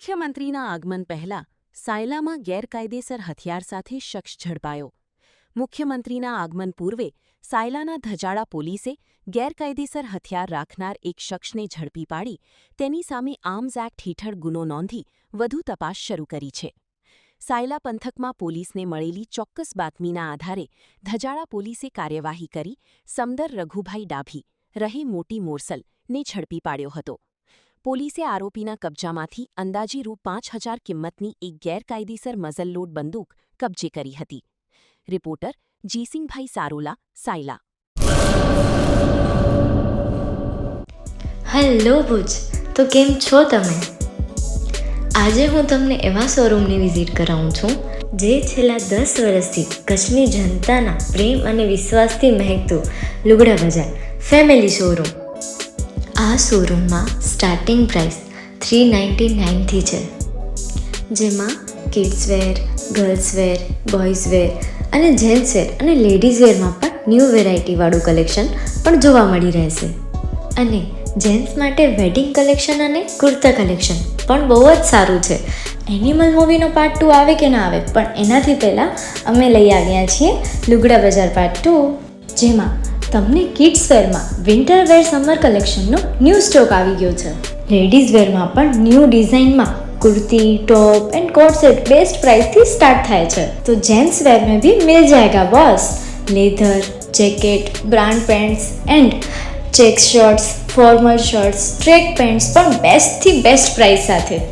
મુખ્યમંત્રીના આગમન પહેલા સાયલામાં ગેરકાયદેસર હથિયાર સાથે શખ્સ ઝડપાયો. મુખ્યમંત્રીના આગમન પૂર્વે સાયલાના ધજાડા પોલીસે ગેરકાયદેસર હથિયાર રાખનાર એક શખ્સને ઝડપી પાડી તેની સામે આર્મ્સ એક્ટ હેઠળ ગુનો નોંધી વધુ તપાસ શરૂ કરી છે. સાયલા પંથકમાં પોલીસને મળેલી ચોક્કસ બાતમીના આધારે ધજાડા પોલીસે કાર્યવાહી કરી સમદર રઘુભાઈ ડાભી રહે મોટી મોરસલને ઝડપી પાડ્યો હતો. પોલીસે આરોપીના કબજામાંથી અંદાજી રૂ 5,000 કિંમતની એક ગેરકાયદેસર મઝલલોડ બંદૂક કબજે કરી હતી. રિપોર્ટર જીસિંગભાઈ સારોલા, સાયલા. હેલો ભુજ, તો કેમ છો તમે? આજે હું તમને એવા શોરૂમની વિઝિટ કરાવું છું જે છેલ્લા 10 વર્ષથી કચ્છની જનતાના પ્રેમ અને વિશ્વાસથી મહેકતું લુગડા બજાર ફેમિલી શોરૂમ. આ શોરૂમમાં સ્ટાર્ટિંગ પ્રાઇસ 399થી છે, જેમાં કિડ્સવેર, ગર્લ્સવેર, બોયઝવેર અને જેન્ટ્સવેર અને લેડીઝવેરમાં પણ ન્યૂ વેરાયટીવાળું કલેક્શન પણ જોવા મળી રહેશે. અને જેન્ટ્સ માટે વેડિંગ કલેક્શન અને કુર્તા કલેક્શન પણ બહુ જ સારું છે. એનિમલ મૂવીનો પાર્ટ 2 આવે કે ના આવે, પણ એનાથી પહેલાં અમે લઈ આવ્યા છીએ લુગડા બજાર પાર્ટ 2, જેમાં તમને કિડ્સવેરમાં વિન્ટરવેર સમર કલેક્શનનો ન્યૂ સ્ટોક આવી ગયો છે. લેડીઝવેરમાં પણ ન્યૂ ડિઝાઇનમાં kurti, top and coat set best price थी स्टार्ट थाय छे. तो जेंट्स वेर में भी मिल जाएगा boss. Leather, jacket, brand pants and check shirts, formal shirts, track pants पर बेस्ट थी बेस्ट प्राइस साथे.